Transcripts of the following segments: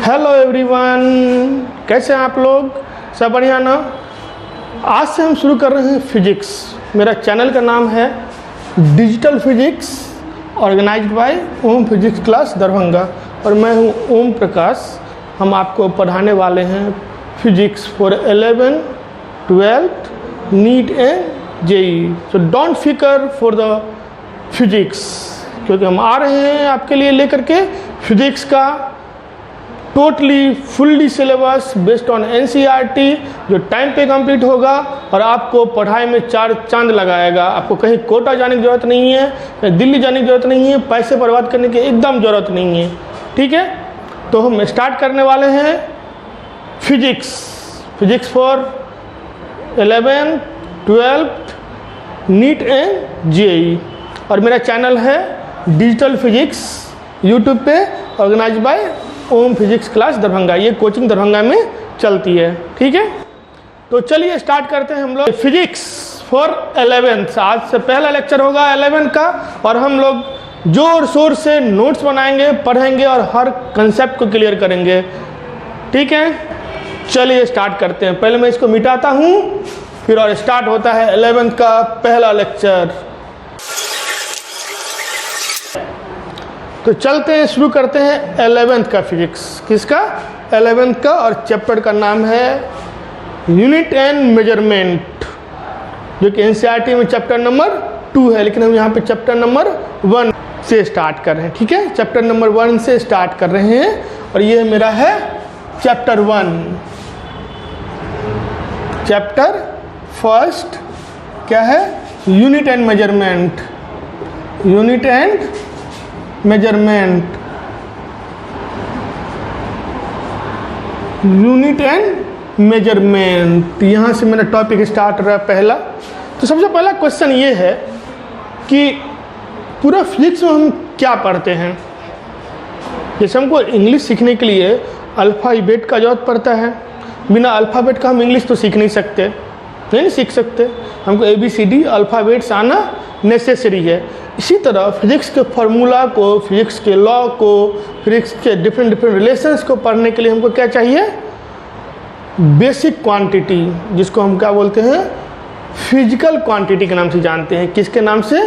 Hello everyone, कैसे हैं आप लोग? सब बढ़िया ना? आज से हम शुरू कर रहे हैं फिजिक्स। मेरा चैनल का नाम है digital physics, organised by Om physics class Darbhanga, और मैं हूं ओम प्रकाश। हम आपको पढ़ाने वाले हैं physics for 11th, 12th, NEET and JEE. So don't फिकर फॉर द फिजिक्स, क्योंकि हम आ रहे हैं आपके लिए लेकर के फिजिक्स का totally fully syllabus based on NCERT, जो टाइम पे कंप्लीट होगा और आपको पढ़ाई में चार चांद लगाएगा। आपको कहीं कोटा जाने की ज़रूरत नहीं है, कहीं दिल्ली जाने की ज़रूरत नहीं है, पैसे बर्बाद करने की एकदम ज़रूरत नहीं है। ठीक है, तो हम स्टार्ट करने वाले हैं physics for 11th, 12th, NEET and JEE. और मेरा चैनल है डिजिटल फिजिक्स, यूट्यूब पे organise by Om physics class Darbhanga. ये कोचिंग दरभंगा में चलती है। ठीक है, तो चलिए स्टार्ट करते हैं हम लोग फिजिक्स फॉर 11th। आज से पहला लेक्चर होगा 11th का, और हम लोग जोर शोर से नोट्स बनाएंगे, पढ़ेंगे और हर कंसेप्ट को क्लियर करेंगे। ठीक है, चलिए स्टार्ट करते हैं। पहले मैं इसको मिटाता हूँ, फिर और स्टार्ट होता है 11th का पहला लेक्चर। तो चलते हैं, शुरू करते हैं 11th का फिजिक्स। किसका? 11th का, और चैप्टर का नाम है यूनिट एंड मेजरमेंट, जो कि एनसीईआरटी में चैप्टर नंबर 2 है, लेकिन हम यहाँ पे चैप्टर नंबर 1 से स्टार्ट कर रहे हैं। ठीक है, चैप्टर नंबर 1 से स्टार्ट कर रहे हैं, और ये मेरा है चैप्टर 1। चैप्टर फर्स्ट क्या है? Unit and measurement. Unit and measurement, unit and measurement, यहाँ से मेरा टॉपिक स्टार्ट हो रहा है पहला। तो सबसे पहला क्वेश्चन ये है कि पूरा फिजिक्स में हम क्या पढ़ते हैं। जैसे हमको इंग्लिश सीखने के लिए अल्फ़ाबेट का जरूरत पड़ता है, बिना अल्फ़ाबेट का हम इंग्लिश तो सीख नहीं सकते, नहीं सीख सकते। हमको ABCD अल्फ़ाबेट्स आना नेसेसरी है। इसी तरह फिजिक्स के फार्मूला को, फिजिक्स के लॉ को, फिजिक्स के डिफरेंट रिलेशंस को पढ़ने के लिए हमको क्या चाहिए? बेसिक क्वांटिटी, जिसको हम क्या बोलते हैं? फिजिकल क्वांटिटी के नाम से जानते हैं। किसके नाम से?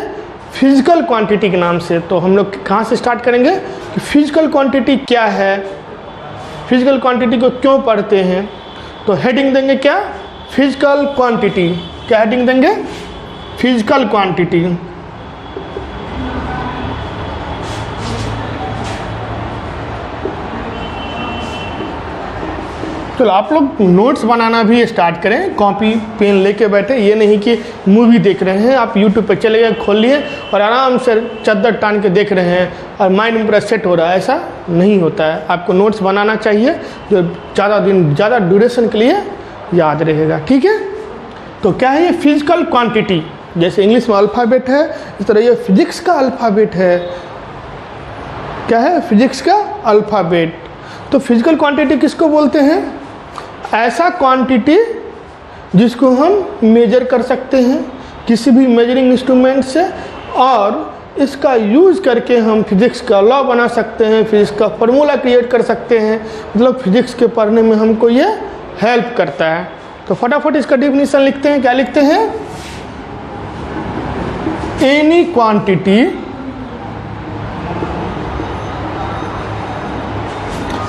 फिजिकल क्वांटिटी के नाम से। तो हम लोग कहाँ से स्टार्ट करेंगे कि फिजिकल क्वांटिटी क्या है, फिजिकल क्वांटिटी को क्यों पढ़ते हैं। तो हेडिंग देंगे क्या? Physical quantity. क्या हेडिंग देंगे? Physical quantity. चलो आप लोग नोट्स बनाना भी स्टार्ट करें, कॉपी पेन लेके बैठे। ये नहीं कि मूवी देख रहे हैं, आप यूट्यूब पे चले गए, खोल लिए और आराम से चद्दर टान के देख रहे हैं और माइंड में पूरा सेट हो रहा है। ऐसा नहीं होता है। आपको नोट्स बनाना चाहिए जो ज़्यादा ड्यूरेशन के लिए याद रहेगा। ठीक है, तो क्या है ये फिजिकल क्वांटिटी? जैसे इंग्लिश में अल्फ़ाबेट है, इस तरह ये फिजिक्स का अल्फ़ाबेट है। क्या है? फिजिक्स का अल्फ़ाबेट। तो फिजिकल क्वांटिटी किसको बोलते हैं? ऐसा क्वांटिटी जिसको हम मेजर कर सकते हैं किसी भी मेजरिंग इंस्ट्रूमेंट से, और इसका यूज़ करके हम फिजिक्स का लॉ बना सकते हैं, फिजिक्स का फार्मूला क्रिएट कर सकते हैं। मतलब फिजिक्स के पढ़ने में हमको ये हेल्प करता है। तो फटाफट इसका डेफिनेशन लिखते हैं। क्या लिखते हैं? Any quantity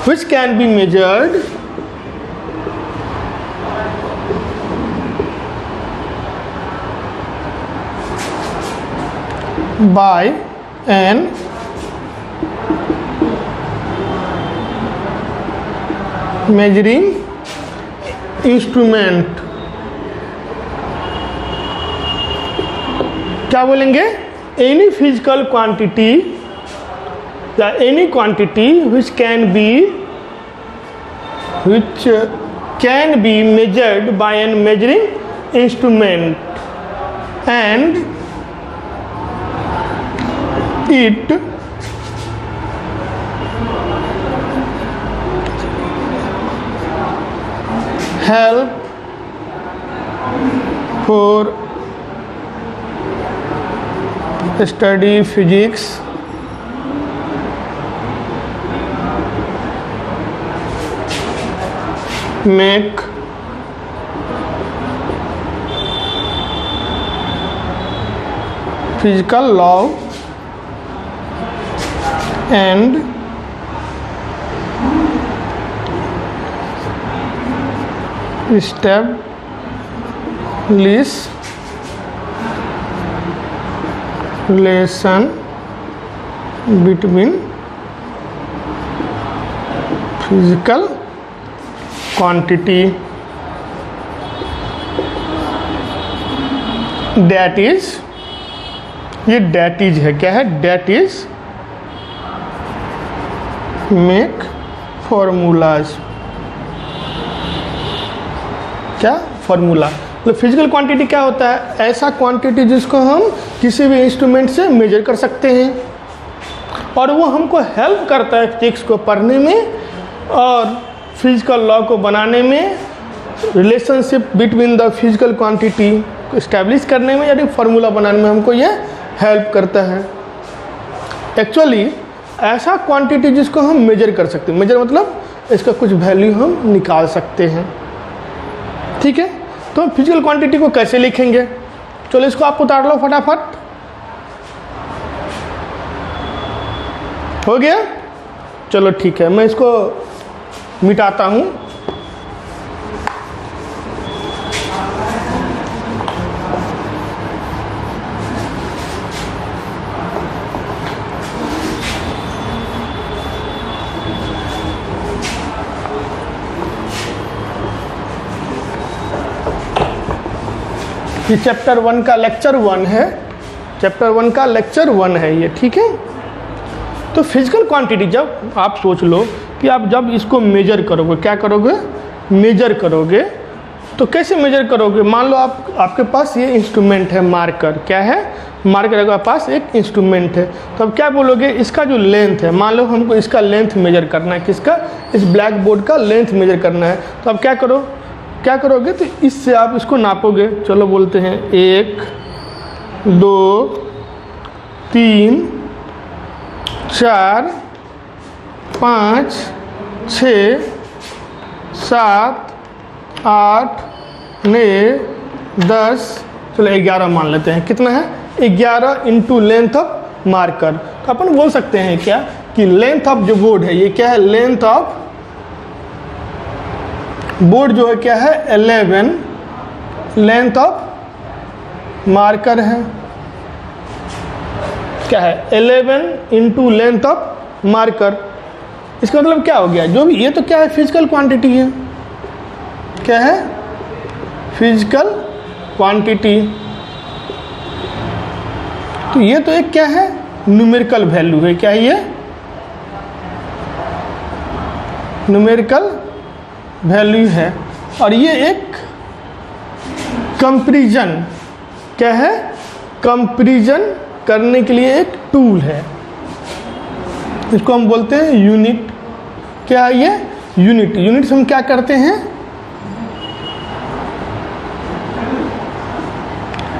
which can be measured by an measuring instrument। क्या बोलेंगे? एनी फिजिकल क्वांटिटी या any quantity which can be measured by an measuring instrument, and it help for study physics make physical law and establish relation between physical quantity that is, ये that is है, क्या है that is make formulas, क्या formula मतलब physical quantity क्या होता है, ऐसा क्वांटिटी जिसको हम किसी भी इंस्ट्रूमेंट से मेजर कर सकते हैं और वो हमको हेल्प करता है फिजिक्स को पढ़ने में और फिजिकल लॉ को बनाने में, relationship between the physical quantity को इस्टेब्लिश करने में या फार्मूला बनाने में हमको ये हेल्प करता है। एक्चुअली ऐसा क्वांटिटी जिसको हम मेजर कर सकते हैं, मेजर मतलब इसका कुछ वैल्यू हम निकाल सकते हैं, ठीक है। तो फिजिकल क्वांटिटी को कैसे लिखेंगे, चलो इसको आप उतार लो फटाफट, हो गया, चलो ठीक है, मैं इसको मिटाता हूं। ये चैप्टर 1 का लेक्चर 1 है, चैप्टर 1 का लेक्चर 1 है ये, ठीक है। तो फिजिकल क्वांटिटी जब आप सोच लो कि आप जब इसको मेजर करोगे, क्या करोगे, मेजर करोगे, तो कैसे मेजर करोगे, मान लो आपके पास ये इंस्ट्रूमेंट है मार्कर, क्या है मार्कर, आपके पास एक इंस्ट्रूमेंट है, तो अब क्या बोलोगे, इसका जो लेंथ है, मान लो हमको इसका लेंथ मेजर करना है, किसका, इस ब्लैक बोर्ड का लेंथ मेजर करना है, तो अब क्या करोगे, तो इससे आप इसको नापोगे, चलो बोलते हैं 1 2 3 4 5 6 7 8 9 10, चलो 11 मान लेते हैं, कितना है 11 इंटू लेंथ ऑफ मार्कर। तो अपन बोल सकते हैं क्या कि लेंथ ऑफ जो बोर्ड है, ये क्या है, लेंथ ऑफ बोर्ड जो है क्या है 11, लेंथ ऑफ मार्कर है क्या है 11 इंटू लेंथ ऑफ मार्कर। इसका मतलब क्या हो गया, जो भी ये तो क्या है फिजिकल क्वांटिटी है, क्या है फिजिकल क्वांटिटी, तो ये तो एक क्या है न्यूमेरिकल वैल्यू है, क्या है ये न्यूमेरिकल वैल्यू है, और ये एक कंपैरिजन, क्या है कंपैरिजन करने के लिए एक टूल है, इसको हम बोलते हैं यूनिट, क्या है ये यूनिट। यूनिट से हम क्या करते हैं,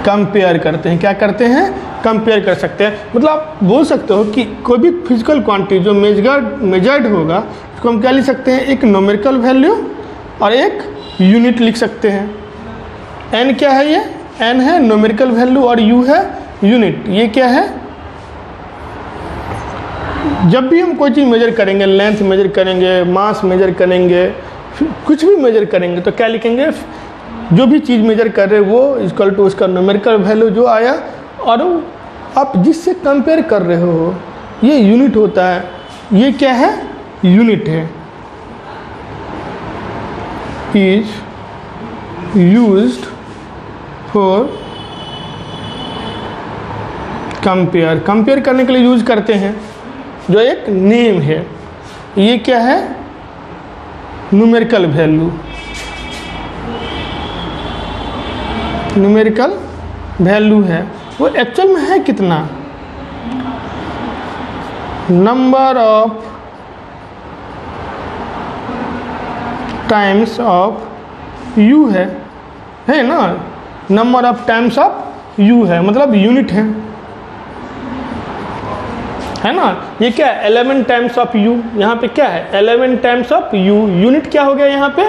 कंपेयर करते हैं, क्या करते हैं कंपेयर कर सकते हैं। मतलब आप बोल सकते हो कि कोई भी फिजिकल क्वांटिटी जो मेजर्ड होगा उसको हम क्या लिख सकते हैं, एक न्यूमेरिकल वैल्यू और एक यूनिट लिख सकते हैं। एन क्या है, ये एन है न्यूमेरिकल वैल्यू और यू है यूनिट। ये क्या है, जब भी हम कोई चीज़ मेजर करेंगे, लेंथ मेजर करेंगे, मास मेजर करेंगे, कुछ भी मेजर करेंगे, तो क्या लिखेंगे, जो भी चीज़ मेजर कर रहे हैं वो इक्वल टू उसका न्यूमेरिकल वैल्यू जो आया, और आप जिससे कंपेयर कर रहे हो ये यूनिट होता है, ये क्या है यूनिट है, इज यूज्ड फॉर कंपेयर करने के लिए यूज करते हैं, जो एक नेम है। ये क्या है न्यूमेरिकल वैल्यू, न्यूमेरिकल वैल्यू है, वो एक्चुअल में है कितना, number of times of you है ना, number of times of you है, मतलब यूनिट है ना। ये क्या है 11 टाइम्स ऑफ यू, यहाँ पे क्या है 11 टाइम्स ऑफ यू, यूनिट क्या हो गया यहाँ पे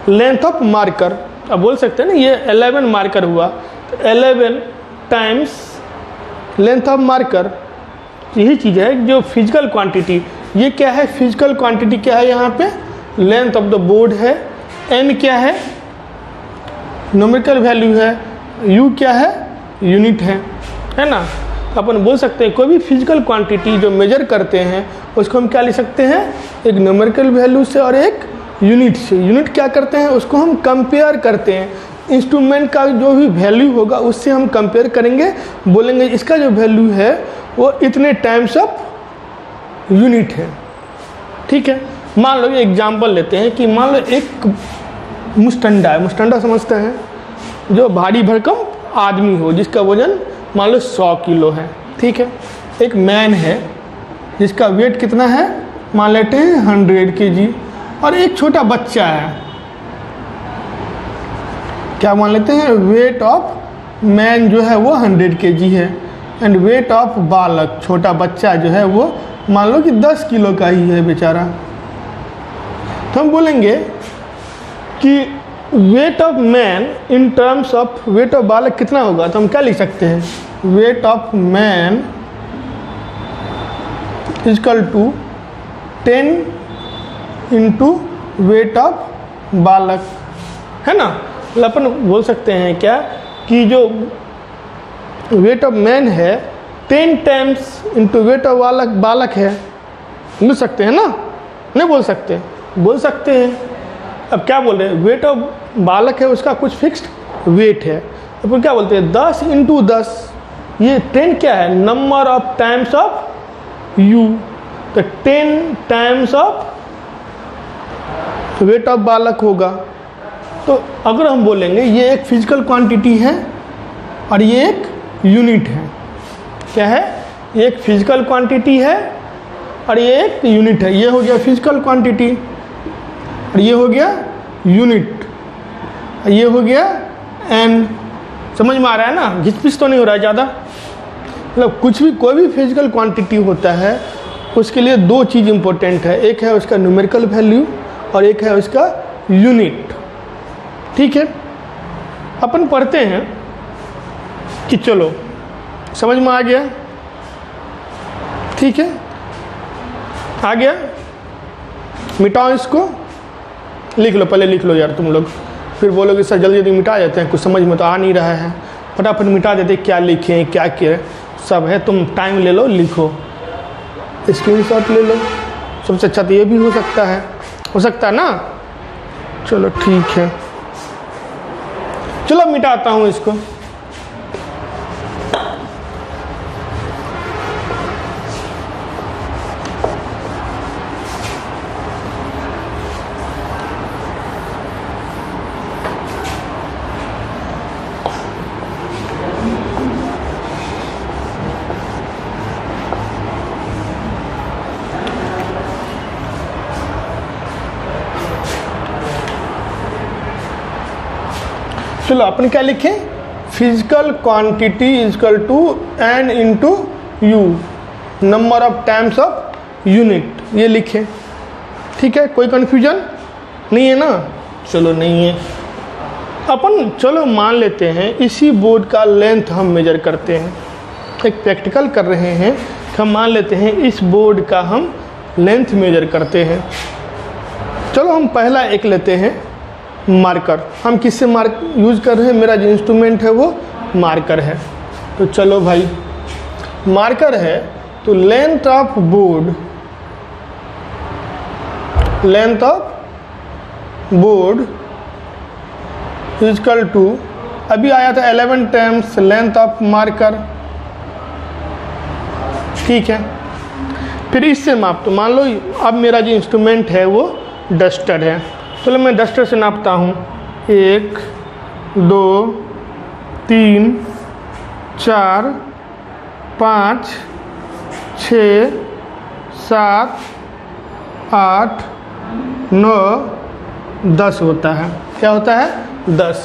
लेंथ ऑफ मार्कर। अब बोल सकते हैं ना ये 11 मार्कर हुआ, तो 11 टाइम्स लेंथ ऑफ मार्कर, यही चीज़ है जो फिजिकल क्वांटिटी। ये क्या है, फिजिकल क्वांटिटी क्या है, यहाँ पे लेंथ ऑफ द बोर्ड है, एन क्या है, न्यूमेरिकल वैल्यू है, यू क्या है, यूनिट है ना। अपन बोल सकते हैं कोई भी फिजिकल क्वांटिटी जो मेजर करते हैं उसको हम क्या लिख सकते हैं, एक न्यूमेरिकल वैल्यू से और एक यूनिट से। यूनिट क्या करते हैं, उसको हम कंपेयर करते हैं, इंस्ट्रूमेंट का जो भी वैल्यू होगा उससे हम कंपेयर करेंगे, बोलेंगे इसका जो वैल्यू है वो इतने टाइम्स ऑफ यूनिट है। ठीक है, मान लो एग्जांपल लेते हैं कि मान लो एक मुस्टंडा है, मुस्टंडा समझते हैं, जो भारी भरकम आदमी हो जिसका वजन मान लो 100 किलो है। ठीक है, एक मैन है जिसका वेट कितना है, मान लेते हैं 100 kg, और एक छोटा बच्चा है, क्या मान लेते हैं, वेट ऑफ मैन जो है वो 100 kg है, एंड वेट ऑफ बालक, छोटा बच्चा जो है वो मान लो कि 10 किलो का ही है बेचारा। तो हम बोलेंगे कि weight of man in terms of weight of बालक कितना होगा, तो हम क्या लिख सकते हैं, weight of man is equal to 10 into weight of बालक, है ना। मतलब अपन बोल सकते हैं क्या कि जो वेट ऑफ मैन है 10 टाइम्स इंटू वेट ऑफ बालक है, बोल सकते हैं ना, नहीं बोल सकते, बोल सकते हैं। अब क्या बोल रहे हैं, वेट ऑफ बालक है उसका कुछ फिक्स्ड वेट है, अपन क्या बोलते हैं 10 इंटू 10, ये 10 क्या है, number of times of you, तो 10 टाइम्स ऑफ वेट ऑफ बालक होगा। तो अगर हम बोलेंगे ये एक फिजिकल क्वांटिटी है और ये एक यूनिट है, क्या है, ये एक फिजिकल क्वांटिटी है और ये एक यूनिट है। ये हो गया फिजिकल क्वांटिटी और ये हो गया यूनिट, ये हो गया एन। समझ में आ रहा है ना, घिचपिच तो नहीं हो रहा है ज़्यादा। मतलब कुछ भी कोई भी फिजिकल क्वांटिटी होता है उसके लिए दो चीज़ इम्पोर्टेंट है, एक है उसका न्यूमेरिकल वैल्यू और एक है उसका यूनिट। ठीक है, अपन पढ़ते हैं कि चलो समझ में आ गया, ठीक है, आ गया, मिटाओ इसको, लिख लो, पहले लिख लो यार तुम लोग, फिर बोलोगे सर जल्दी जल्दी मिटा देते हैं, कुछ समझ में तो आ नहीं रहा है, फटाफट मिटा देते, क्या लिखें क्या क्या सब है, तुम टाइम ले लो, लिखो, स्क्रीनशॉट ले लो, सबसे अच्छा तो ये भी हो सकता है ना। चलो ठीक है, चलो मिटाता हूँ इसको। चलो अपन क्या लिखें, physical quantity is equal to n into u, number of times of unit, ये लिखें। ठीक है, कोई कन्फ्यूजन नहीं है ना, चलो नहीं है। अपन चलो मान लेते हैं इसी बोर्ड का लेंथ हम मेजर करते हैं, एक प्रैक्टिकल कर रहे हैं, हम मान लेते हैं इस बोर्ड का हम लेंथ मेजर करते हैं। चलो हम पहला एक लेते हैं मार्कर, हम किससे मार्क यूज कर रहे हैं, मेरा जो इंस्ट्रूमेंट है वो मार्कर है। तो चलो भाई मार्कर है, तो length of board, length of board is equal to, अभी आया था 11 टाइम्स लेंथ ऑफ मार्कर। ठीक है, फिर इससे माप, तो मान लो अब मेरा जो इंस्ट्रूमेंट है वो डस्टर है, चलो मैं डस्टर से नापता हूँ, 1 2 3 4 5 6 7 8 9 10 होता है, क्या होता है 10।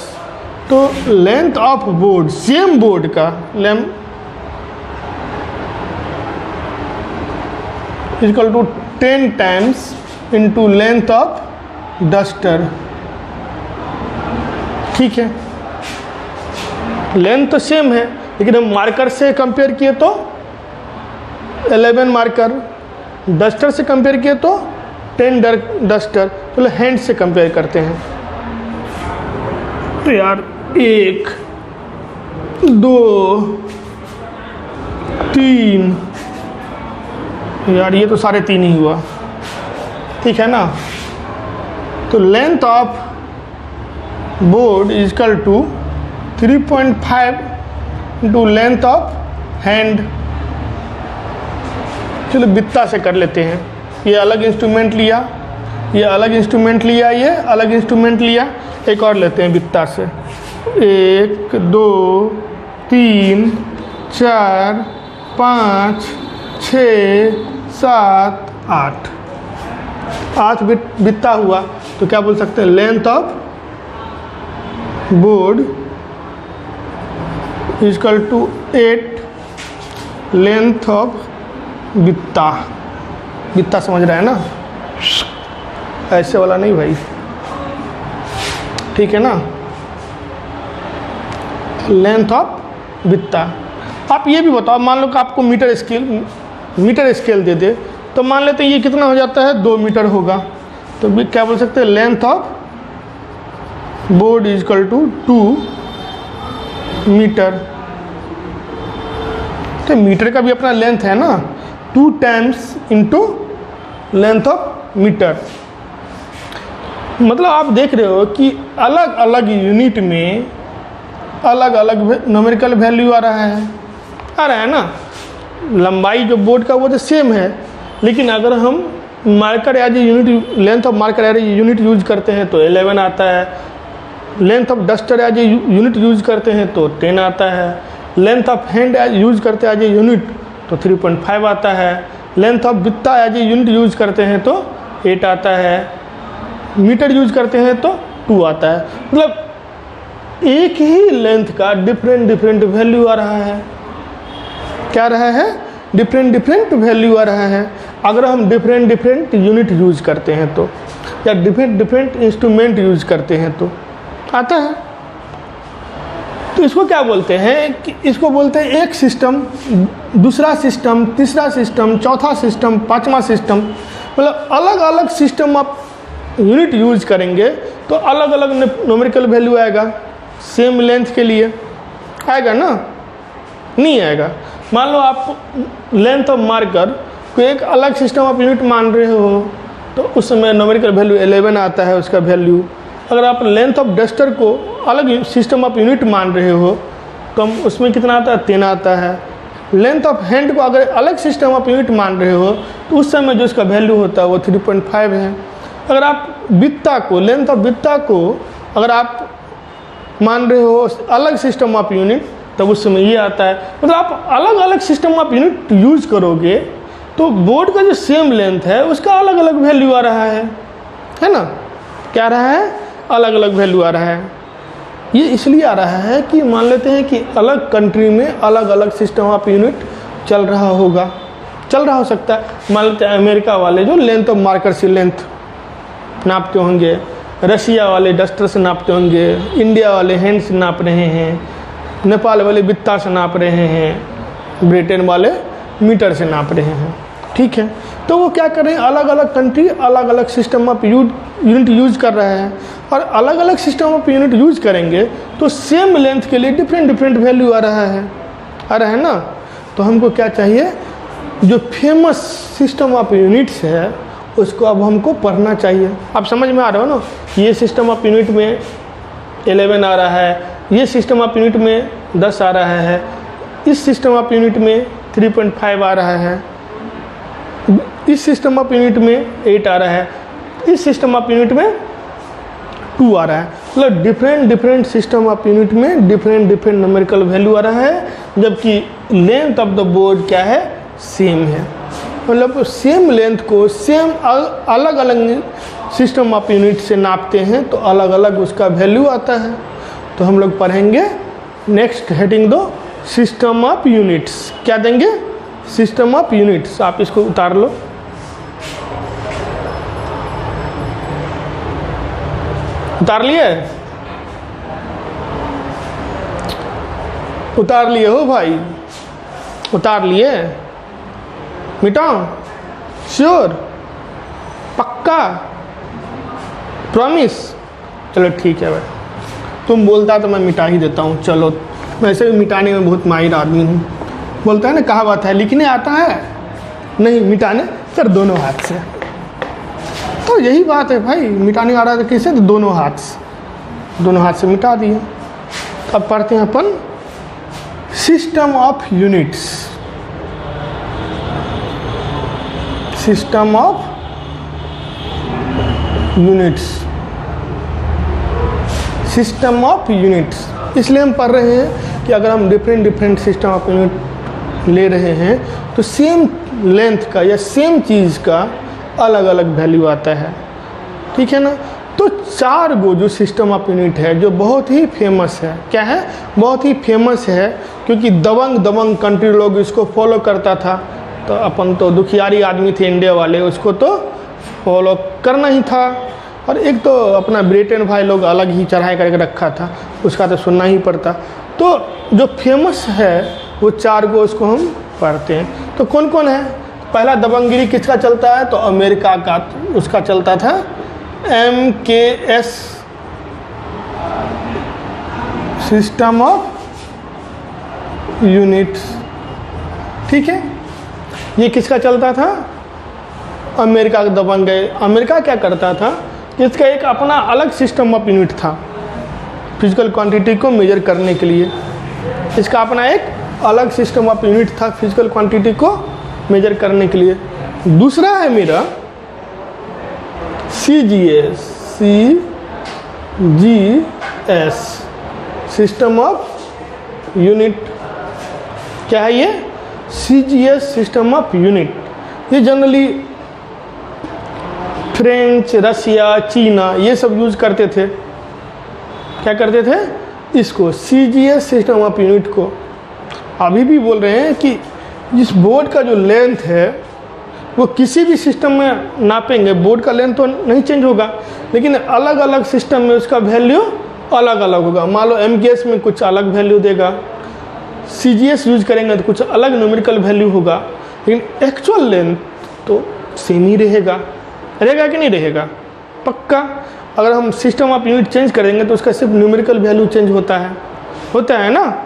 तो length of board, same board का length equal to 10 times into length of duster, ठीक है, लेंथ तो सेम है, लेकिन हम मार्कर से कंपेयर किए तो 11 मार्कर, डस्टर से कंपेयर किए तो 10 डस्टर। चलो हैंड से कंपेयर करते हैं। तो यार 1 2 3, यार ये तो 3.5 ही हुआ, ठीक है ना। तो length of board is equal to 3.5 into length of hand. चलो बित्ता से कर लेते हैं। ये अलग इंस्ट्रूमेंट लिया, ये अलग इंस्ट्रूमेंट लिया, ये अलग इंस्ट्रूमेंट लिया। एक और लेते हैं बित्ता से। 1 2 3 4 5 6 7 8, 8 बित्ता हुआ। तो क्या बोल सकते हैं, length of board equal to 8 length of बित्ता। बित्ता समझ रहा है ना, ऐसे वाला नहीं भाई, ठीक है ना। लेंथ ऑफ बित्ता। आप ये भी बताओ, मान लो कि आपको मीटर स्केल दे दे, तो मान लेते हैं ये कितना हो जाता है, 2 मीटर होगा। तो भी क्या बोल सकते हैं, length of board is equal to 2 metre. तो मीटर का भी अपना लेंथ है ना, 2 times into length of metre. मतलब आप देख रहे हो कि अलग अलग यूनिट में अलग अलग न्यूमेरिकल वैल्यू आ रहा है ना। लंबाई जो बोर्ड का वो तो सेम है, लेकिन अगर हम marker as a unit, length of marker as a unit use करते हैं तो 11 आता है। Length of duster as a unit use करते हैं तो 10 आता है। Length of hand as use करते हैं एज ए यूनिट तो 3.5 आता है। लेंथ ऑफ बित्ता एज ए यूनिट यूज करते हैं तो 8 आता है। मीटर यूज करते हैं तो 2 आता है। मतलब एक ही लेंथ का डिफरेंट वैल्यू आ रहा है। क्या रहा है, डिफरेंट वैल्यू आ रहा है। अगर हम डिफरेंट यूनिट यूज करते हैं तो, या डिफरेंट इंस्ट्रूमेंट यूज करते हैं तो आता है। तो इसको क्या बोलते हैं कि इसको बोलते हैं एक सिस्टम, दूसरा सिस्टम, तीसरा सिस्टम, चौथा सिस्टम, 5वां सिस्टम। मतलब अलग अलग सिस्टम आप यूनिट यूज करेंगे तो अलग अलग न्यूमेरिकल वैल्यू आएगा। सेम लेंथ के लिए आएगा ना, नहीं आएगा। मान लो आप लेंथ ऑफ मार्कर को एक अलग सिस्टम ऑफ यूनिट मान रहे हो तो उस समय न्यूमेरिकल वैल्यू 11 आता है उसका वैल्यू। अगर आप लेंथ ऑफ डस्टर को अलग सिस्टम ऑफ यूनिट मान रहे हो तो हम उसमें कितना आता है, 10 आता है। लेंथ ऑफ हैंड को अगर अलग सिस्टम ऑफ यूनिट मान रहे हो तो उस समय जो उसका वैल्यू होता है वो 3.5 है। अगर आप बित्ता को, लेंथ ऑफ बित्ता को अगर आप मान रहे हो अलग सिस्टम ऑफ यूनिट तब उस समय ये आता है। मतलब आप अलग अलग सिस्टम ऑफ यूनिट यूज करोगे तो बोर्ड का जो सेम लेंथ है उसका अलग अलग वैल्यू आ रहा है ना। क्या आ रहा है, अलग अलग वैल्यू आ रहा है। ये इसलिए आ रहा है कि मान लेते हैं कि अलग कंट्री में अलग अलग सिस्टम ऑफ यूनिट चल रहा हो सकता है। मान लेते हैं अमेरिका वाले जो लेंथ ऑफ मार्कर से लेंथ नापते होंगे, रशिया वाले डस्टर से नापते होंगे, इंडिया वाले हैंड से नाप रहे हैं, नेपाल वाले बित्ता से नाप रहे हैं, ब्रिटेन वाले मीटर से नाप रहे हैं, ठीक है। तो वो क्या कर रहे हैं, अलग अलग कंट्री अलग अलग सिस्टम ऑफ यूनिट यूज कर रहा है। और अलग अलग सिस्टम ऑफ यूनिट यूज करेंगे तो सेम लेंथ के लिए डिफरेंट वैल्यू आ रहा है ना। तो हमको क्या चाहिए, जो फेमस सिस्टम ऑफ यूनिट्स है उसको अब हमको पढ़ना चाहिए। आप समझ में आ रहे हो ना, ये सिस्टम ऑफ यूनिट में 11 आ रहा है, ये सिस्टम ऑफ यूनिट में 10 आ रहा है, इस सिस्टम ऑफ यूनिट में 3.5 आ रहा है, इस सिस्टम ऑफ यूनिट में 8 आ रहा है, इस सिस्टम ऑफ यूनिट में 2 आ रहा है। मतलब डिफरेंट सिस्टम ऑफ यूनिट में डिफरेंट न्यूमेरिकल वैल्यू आ रहा है, जबकि लेंथ ऑफ द बोर्ड क्या है, सेम है। मतलब सेम लेंथ को सेम अलग अलग सिस्टम ऑफ यूनिट से नापते हैं तो अलग अलग उसका वैल्यू आता है। तो हम लोग पढ़ेंगे नेक्स्ट हेडिंग दो, सिस्टम ऑफ यूनिट्स। क्या देंगे, सिस्टम ऑफ यूनिट्स। आप इसको उतार लो। उतार लिए, उतार लिए हो भाई, उतार लिए, मिटाओ, श्योर, पक्का, प्रॉमिस। चलो ठीक है भाई, तुम बोलता तो मैं मिटा ही देता हूँ। चलो, वैसे भी मिटाने में बहुत माहिर आदमी हूँ। बोलता है ना, कहावत है, लिखने आता है नहीं, मिटाने सर दोनों हाथ से। तो यही बात है भाई, मिटाने आ रहा था कैसे, तो दोनों हाथ से मिटा दिया। अब पढ़ते हैं अपन system of units. System of units, system of units इसलिए हम पढ़ रहे हैं कि अगर हम डिफरेंट सिस्टम ऑफ यूनिट ले रहे हैं तो सेम लेंथ का या सेम चीज़ का अलग अलग वैल्यू आता है, ठीक है ना। तो 4 गो जो सिस्टम ऑफ यूनिट है जो बहुत ही फेमस है, क्या है, बहुत ही फेमस है, क्योंकि दबंग कंट्री लोग इसको फॉलो करता था। तो अपन तो दुखियारी आदमी थे इंडिया वाले, उसको तो फॉलो करना ही था। और एक तो अपना ब्रिटेन भाई लोग अलग ही चढ़ाई करके रखा था, उसका तो सुनना ही पड़ता। तो जो फेमस है वो 4 गो, उसको हम पढ़ते हैं। तो कौन कौन है? पहला दबंगगिरी किसका चलता है? तो अमेरिका का, उसका चलता था MKS, सिस्टम ऑफ यूनिट्स, ठीक है। ये किसका चलता था? अमेरिका का दबंग है। अमेरिका क्या करता था, इसका एक अपना अलग सिस्टम ऑफ यूनिट था फिजिकल क्वांटिटी को मेजर करने के लिए। इसका अपना एक अलग सिस्टम ऑफ यूनिट था फिजिकल क्वांटिटी को मेजर करने के लिए। दूसरा है मेरा CGS, सिस्टम ऑफ यूनिट। क्या है ये? CGS system of unit. ये जनरली फ्रेंच, रसिया, चीना ये सब यूज करते थे। क्या करते थे? इसको CGS सिस्टम ऑफ यूनिट को। अभी भी बोल रहे हैं कि इस बोर्ड का जो लेंथ है वो किसी भी सिस्टम में नापेंगे, बोर्ड का लेंथ तो नहीं चेंज होगा, लेकिन अलग अलग सिस्टम में उसका वैल्यू अलग अलग होगा। मान लो MKS में कुछ अलग वैल्यू देगा, CGS यूज करेंगे तो कुछ अलग न्यूमेरिकल वैल्यू होगा, लेकिन एक्चुअल लेंथ तो सेम ही रहेगा। रहेगा कि नहीं रहेगा? पक्का। अगर हम सिस्टम ऑफ यूनिट चेंज करेंगे तो उसका सिर्फ न्यूमेरिकल वैल्यू चेंज होता है ना,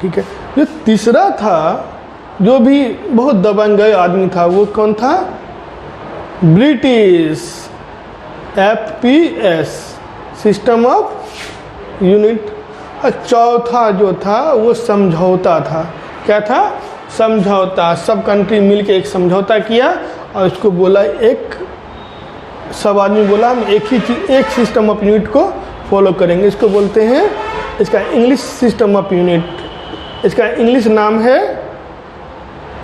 ठीक है। जो तीसरा था, जो भी बहुत दबंग आदमी था, वो कौन था? British, FPS, system of unit. और चौथा जो था वो समझौता था। क्या था? समझौता। सब कंट्री मिलके एक समझौता किया और उसको बोला, एक सब आदमी बोला हम एक ही चीज, एक सिस्टम ऑफ यूनिट को फॉलो करेंगे। इसको बोलते हैं, इसका इंग्लिश सिस्टम ऑफ यूनिट, इसका इंग्लिश नाम है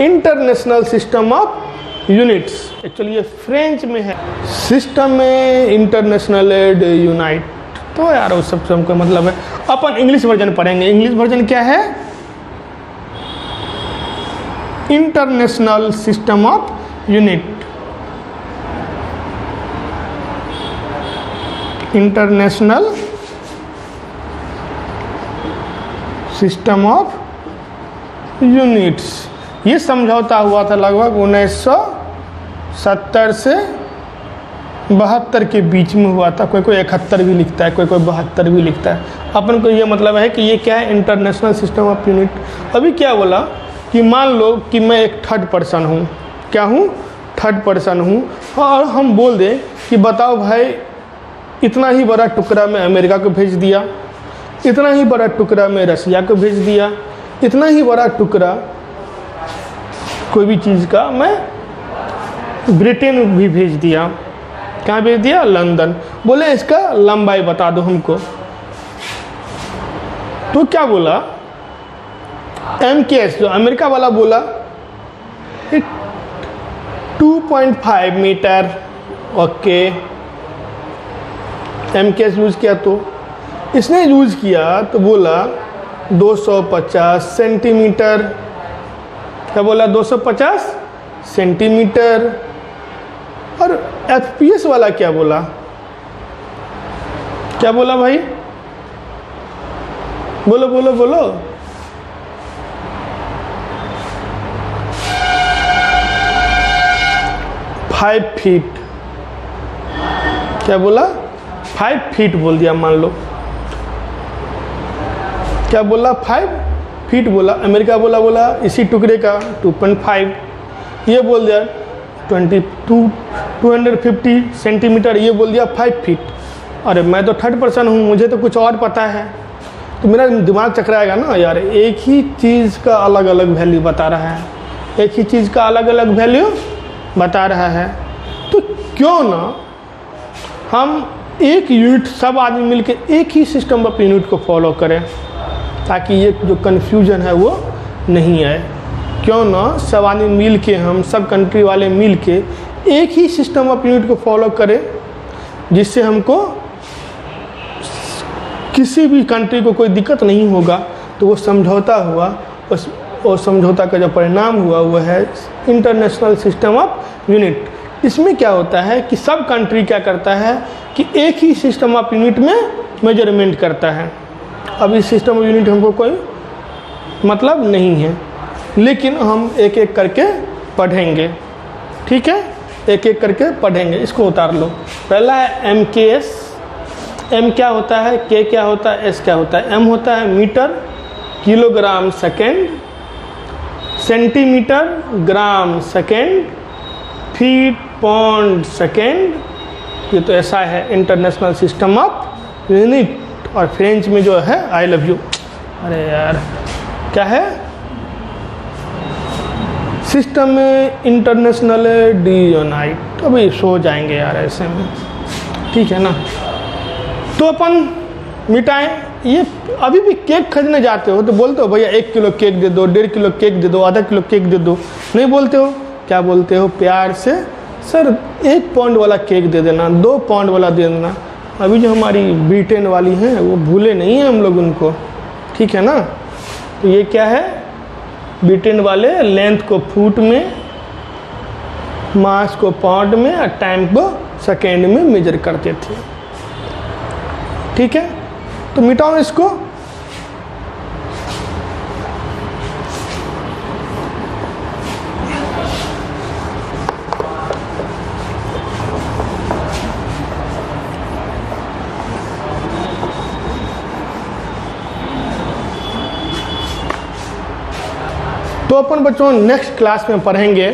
international system of units. Actually ये फ्रेंच में है। सिस्टम में इंटरनेशनल एड यूनाइट, तो यार उस सब हमको मतलब है। अपन इंग्लिश वर्जन पढ़ेंगे। इंग्लिश वर्जन क्या है? International system of unit. International system of units. ये समझौता हुआ था लगभग 1970 से 72 के बीच में हुआ था। कोई 71 भी लिखता है, कोई 72 भी लिखता है। अपन को ये मतलब है कि ये क्या है? International system of unit. अभी क्या बोला कि मान लो कि मैं एक थर्ड पर्सन हूँ। क्या हूँ? थर्ड पर्सन हूँ। और हम बोल दें कि बताओ भाई, इतना ही बड़ा टुकड़ा मैं अमेरिका को भेज दिया, इतना ही बड़ा टुकड़ा मैं रसिया को भेज दिया, इतना ही बड़ा टुकड़ा कोई भी चीज़ का मैं ब्रिटेन भी भेज दिया। कहाँ भेज दिया? लंदन। बोले इसका लंबाई बता दो हमको। तो क्या बोला? MKS जो अमेरिका वाला बोला 2.5 मीटर। ओके, MKS यूज किया। तो इसने यूज किया तो बोला 250 सेंटीमीटर। क्या बोला? 250 सेंटीमीटर। और FPS वाला क्या बोला? क्या बोला भाई? बोलो बोलो बोलो। 5 फीट, क्या बोला 5 फीट बोल दिया, मान लो क्या बोला 5 फीट बोला, अमेरिका बोला इसी टुकड़े का 2.5, ये बोल दिया 250 सेंटीमीटर, ये बोल दिया 5 फीट। अरे मैं तो थर्ड पर्सन हूँ, मुझे तो कुछ और पता है, तो मेरा दिमाग चकराएगा ना यार, एक ही चीज़ का अलग अलग वैल्यू बता रहा है, एक ही चीज़ का अलग अलग वैल्यू बता रहा है, तो क्यों ना हम एक यूनिट सब आदमी मिलके एक ही सिस्टम ऑफ यूनिट को फॉलो करें, ताकि ये जो कन्फ्यूजन है वो नहीं आए। क्यों ना सब आदमी मिल के, हम सब कंट्री वाले मिल के एक ही सिस्टम ऑफ यूनिट को फॉलो करें, जिससे हमको किसी भी कंट्री को कोई दिक्कत नहीं होगा। तो वो समझौता हुआ, और समझौता का जो परिणाम हुआ वो है इंटरनेशनल सिस्टम ऑफ यूनिट। इसमें क्या होता है कि सब कंट्री क्या करता है कि एक ही सिस्टम ऑफ यूनिट में मेजरमेंट करता है। अब इस सिस्टम ऑफ यूनिट हमको कोई मतलब नहीं है, लेकिन हम एक एक करके पढ़ेंगे, ठीक है, एक एक करके पढ़ेंगे। इसको उतार लो। पहला है MKS। M क्या होता है, K क्या होता है, S क्या होता है। M होता है मीटर, किलोग्राम, सेकेंड, सेंटीमीटर, ग्राम, सेकेंड, फीट, पाउंड, सेकेंड। ये तो ऐसा है इंटरनेशनल सिस्टम ऑफ यूनिट। और फ्रेंच में जो है आई लव यू, अरे यार क्या है, सिस्टम में इंटरनेशनल डी यूनाइट। अभी सो जाएंगे यार ऐसे में, ठीक है ना। तो अपन मिटाएं ये। अभी भी केक खरीदने जाते हो तो बोलते हो भैया 1 किलो केक दे दो, 1.5 किलो केक दे दो, आधा किलो केक दे दो, नहीं बोलते हो। क्या बोलते हो प्यार से, सर 1 पाउंड वाला केक दे देना, 2 पाउंड वाला दे देना। अभी जो हमारी ब्रिटेन वाली हैं वो भूले नहीं हैं हम लोग उनको, ठीक है ना। तो ये क्या है, ब्रिटेन वाले लेंथ को फुट में, मास को पाउंड में और टाइम को सेकेंड में मेजर करते थे, ठीक है। तो मिटाओ इसको। तो अपन बच्चों नेक्स्ट क्लास में पढ़ेंगे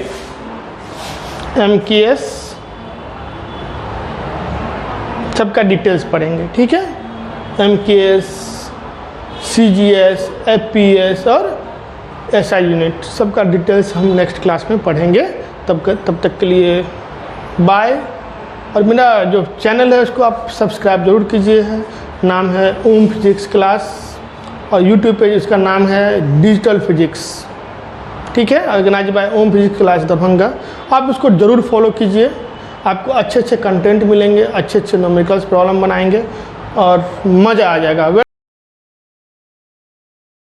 MKS, सबका डिटेल्स पढ़ेंगे, ठीक है। MKS, CGS, FPS और SI यूनिट, सबका डिटेल्स हम नेक्स्ट क्लास में पढ़ेंगे। तब तक के लिए बाय। और मेरा जो चैनल है उसको आप सब्सक्राइब जरूर कीजिए, है नाम है ओम फिजिक्स क्लास, और यूट्यूब पे इसका नाम है डिजिटल फिजिक्स, ठीक है, organise by Om physics class Darbhanga. आप उसको ज़रूर फॉलो कीजिए, आपको अच्छे अच्छे कंटेंट मिलेंगे, अच्छे अच्छे न्यूमेरिकल्स प्रॉब्लम बनाएंगे और मज़ा आ जाएगा।